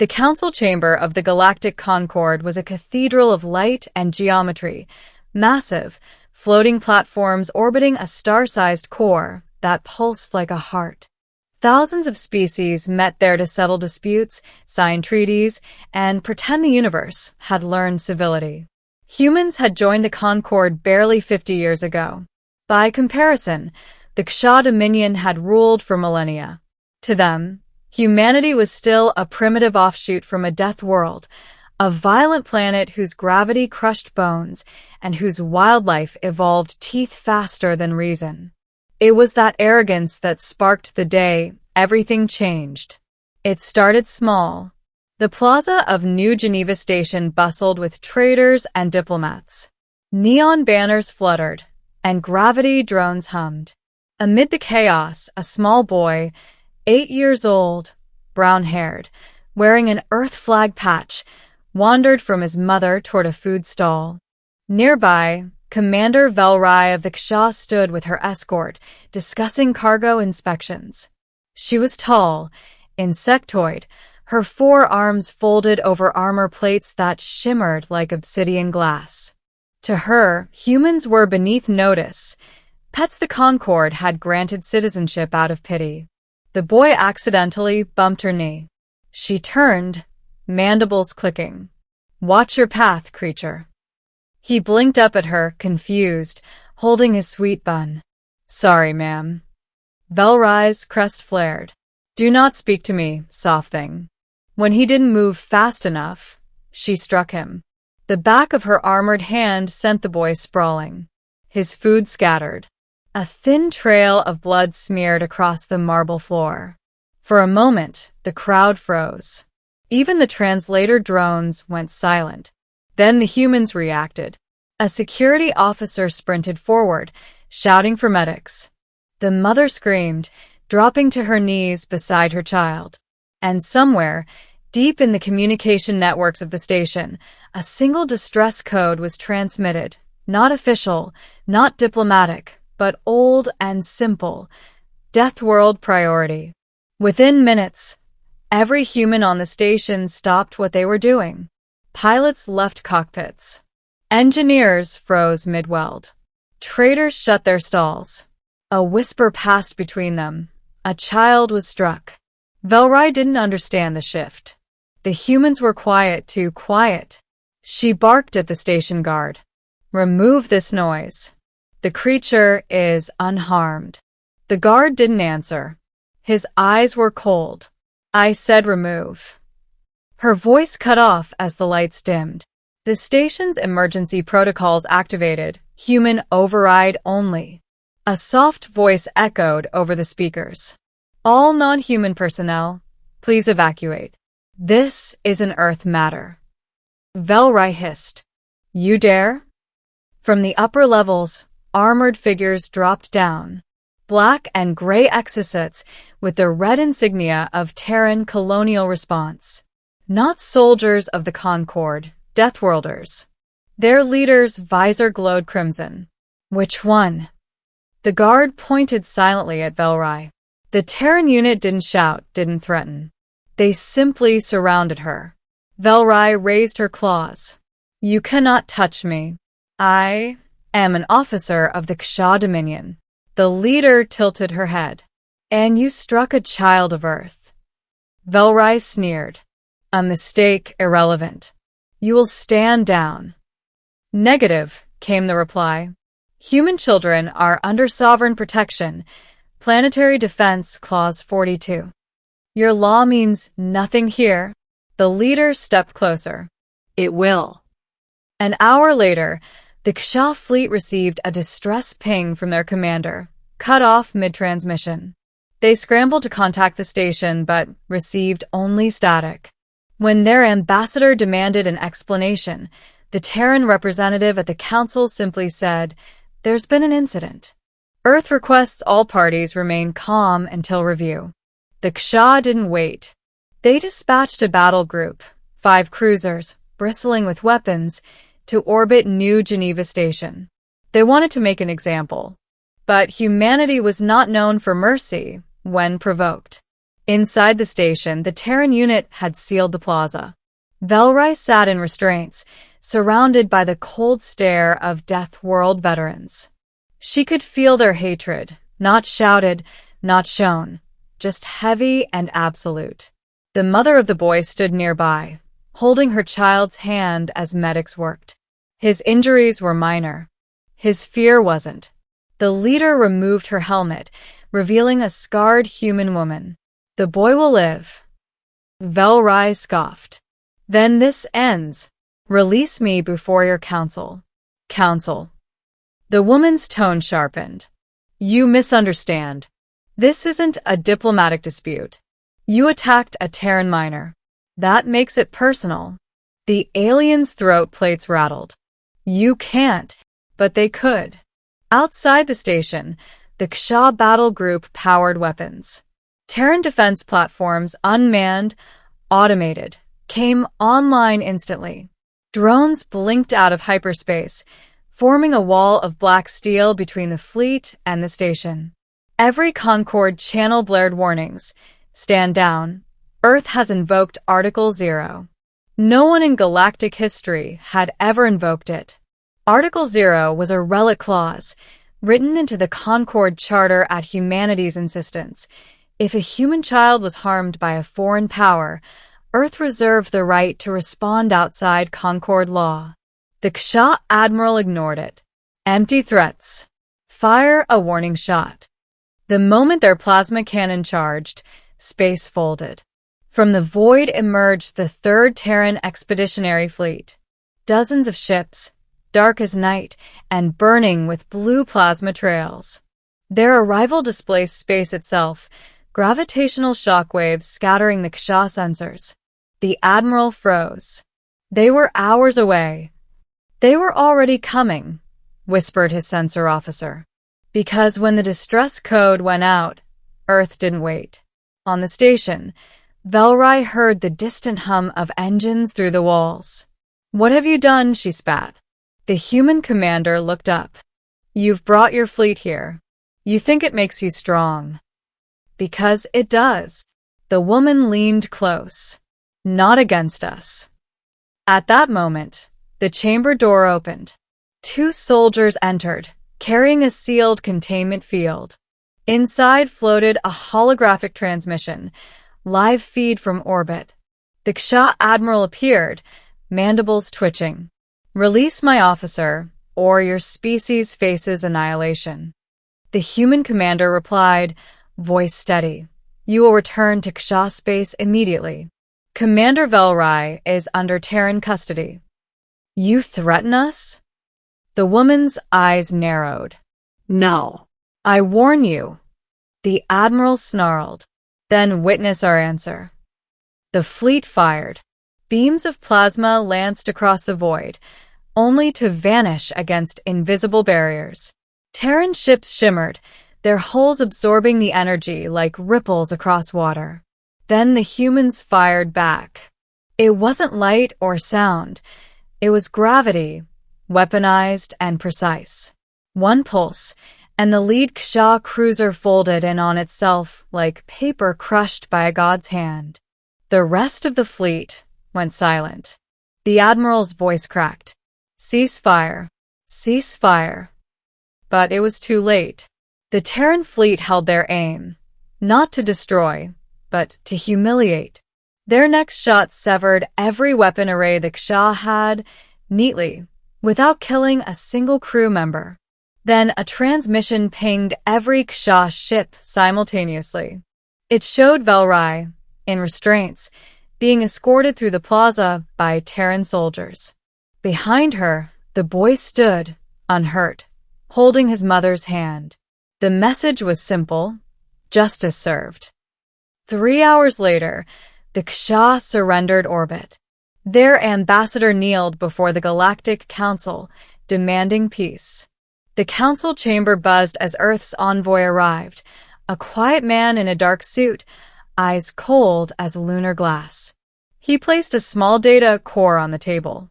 The council chamber of the Galactic Concord was a cathedral of light and geometry, massive, floating platforms orbiting a star-sized core that pulsed like a heart. Thousands of species met there to settle disputes, sign treaties, and pretend the universe had learned civility. Humans had joined the Concord barely 50 years ago. By comparison, the Ksha Dominion had ruled for millennia. To them, humanity was still a primitive offshoot from a death world, a violent planet whose gravity crushed bones and whose wildlife evolved teeth faster than reason. It was that arrogance that sparked the day everything changed. It started small. The plaza of New Geneva Station bustled with traders and diplomats. Neon banners fluttered, and gravity drones hummed. Amid the chaos, a small boy, 8 years old, brown-haired, wearing an Earth flag patch, wandered from his mother toward a food stall. Nearby, Commander Velrai of the Ksha stood with her escort, discussing cargo inspections. She was tall, insectoid, her forearms folded over armor plates that shimmered like obsidian glass. To her, humans were beneath notice. Pets the Concord had granted citizenship out of pity. The boy accidentally bumped her knee. She turned, mandibles clicking. "Watch your path, creature." He blinked up at her, confused, holding his sweet bun. "Sorry, ma'am." Velrai's crest flared. "Do not speak to me, soft thing." When he didn't move fast enough, she struck him. The back of her armored hand sent the boy sprawling. His food scattered. A thin trail of blood smeared across the marble floor. For a moment, the crowd froze. Even the translator drones went silent. Then the humans reacted. A security officer sprinted forward, shouting for medics. The mother screamed, dropping to her knees beside her child. And somewhere, deep in the communication networks of the station, a single distress code was transmitted. Not official, not diplomatic, but old and simple. Death world priority. Within minutes, every human on the station stopped what they were doing. Pilots left cockpits. Engineers froze mid-weld. Traders shut their stalls. A whisper passed between them. A child was struck. Velrai didn't understand the shift. The humans were quiet, too quiet. She barked at the station guard. "Remove this noise. The creature is unharmed." The guard didn't answer. His eyes were cold. "I said remove." Her voice cut off as the lights dimmed. The station's emergency protocols activated, human override only. A soft voice echoed over the speakers. "All non-human personnel, please evacuate. This is an Earth matter." Velrai hissed. "You dare?" From the upper levels, armored figures dropped down. Black and gray exocets with the red insignia of Terran colonial response. Not soldiers of the Concord, Deathworlders. Their leader's visor glowed crimson. "Which one?" The guard pointed silently at Velrai. The Terran unit didn't shout, didn't threaten. They simply surrounded her. Velrai raised her claws. "You cannot touch me. I am an officer of the Ksha Dominion." The leader tilted her head. "And you struck a child of Earth." Velrai sneered. "A mistake, irrelevant. You will stand down." "Negative," came the reply. "Human children are under sovereign protection. Planetary Defense Clause 42. Your law means nothing here." The leader stepped closer. "It will." An hour later, the Ksha fleet received a distress ping from their commander, cut off mid-transmission. They scrambled to contact the station, but received only static. When their ambassador demanded an explanation, the Terran representative at the council simply said, "There's been an incident." Earth requests all parties remain calm until review. The Ksha didn't wait. They dispatched a battle group, 5 cruisers, bristling with weapons, to orbit New Geneva Station. They wanted to make an example. But humanity was not known for mercy when provoked. Inside the station, the Terran unit had sealed the plaza. Velrai sat in restraints, surrounded by the cold stare of Death World veterans. She could feel their hatred, not shouted, not shown, just heavy and absolute. The mother of the boy stood nearby, holding her child's hand as medics worked. His injuries were minor. His fear wasn't. The leader removed her helmet, revealing a scarred human woman. "The boy will live." Velrai scoffed. "Then this ends. Release me before your council." "Council." The woman's tone sharpened. "You misunderstand. This isn't a diplomatic dispute. You attacked a Terran miner. That makes it personal." The alien's throat plates rattled. "You can't, but they could." Outside the station, the Ksha battle group powered weapons. Terran defense platforms, unmanned, automated, came online instantly. Drones blinked out of hyperspace, forming a wall of black steel between the fleet and the station. Every Concord channel blared warnings. "Stand down. Earth has invoked Article 0. No one in galactic history had ever invoked it. Article 0 was a relic clause, written into the Concord Charter at humanity's insistence. If a human child was harmed by a foreign power, Earth reserved the right to respond outside Concord law. The Ksha admiral ignored it. Empty threats. Fire a warning shot. The moment their plasma cannon charged, space folded. From the void emerged the 3rd Terran Expeditionary Fleet. Dozens of ships, dark as night and burning with blue plasma trails. Their arrival displaced space itself, gravitational shockwaves scattering the Ksha sensors. The Admiral froze. They were hours away. "They were already coming," whispered his sensor officer. Because when the distress code went out, Earth didn't wait. On the station, Velrai heard the distant hum of engines through the walls. "What have you done?" she spat. The human commander looked up. "You've brought your fleet here. You think it makes you strong." "Because it does." The woman leaned close. "Not against us." At that moment, the chamber door opened. 2 soldiers entered, carrying a sealed containment field. Inside floated a holographic transmission, live feed from orbit. The Ksha admiral appeared, mandibles twitching. "Release my officer, or your species faces annihilation." The human commander replied, voice steady. "You will return to Ksha space immediately. Commander Velrai is under Terran custody." "You threaten us?" The woman's eyes narrowed. "No. I warn you." The admiral snarled. "Then witness our answer." The fleet fired. Beams of plasma lanced across the void, only to vanish against invisible barriers. Terran ships shimmered, their hulls absorbing the energy like ripples across water. Then the humans fired back. It wasn't light or sound. It was gravity, weaponized and precise. One pulse, and the lead Ksha cruiser folded in on itself like paper crushed by a god's hand. The rest of the fleet went silent. The admiral's voice cracked. "Cease fire. Cease fire." But it was too late. The Terran fleet held their aim, not to destroy, but to humiliate. Their next shot severed every weapon array the Ksha had, neatly, without killing a single crew member. Then a transmission pinged every Ksha ship simultaneously. It showed Velrai, in restraints, being escorted through the plaza by Terran soldiers. Behind her, the boy stood, unhurt, holding his mother's hand. The message was simple: justice served. 3 hours later, the Ksha surrendered orbit. Their ambassador kneeled before the Galactic Council, demanding peace. The council chamber buzzed as Earth's envoy arrived, a quiet man in a dark suit, eyes cold as lunar glass. He placed a small data core on the table.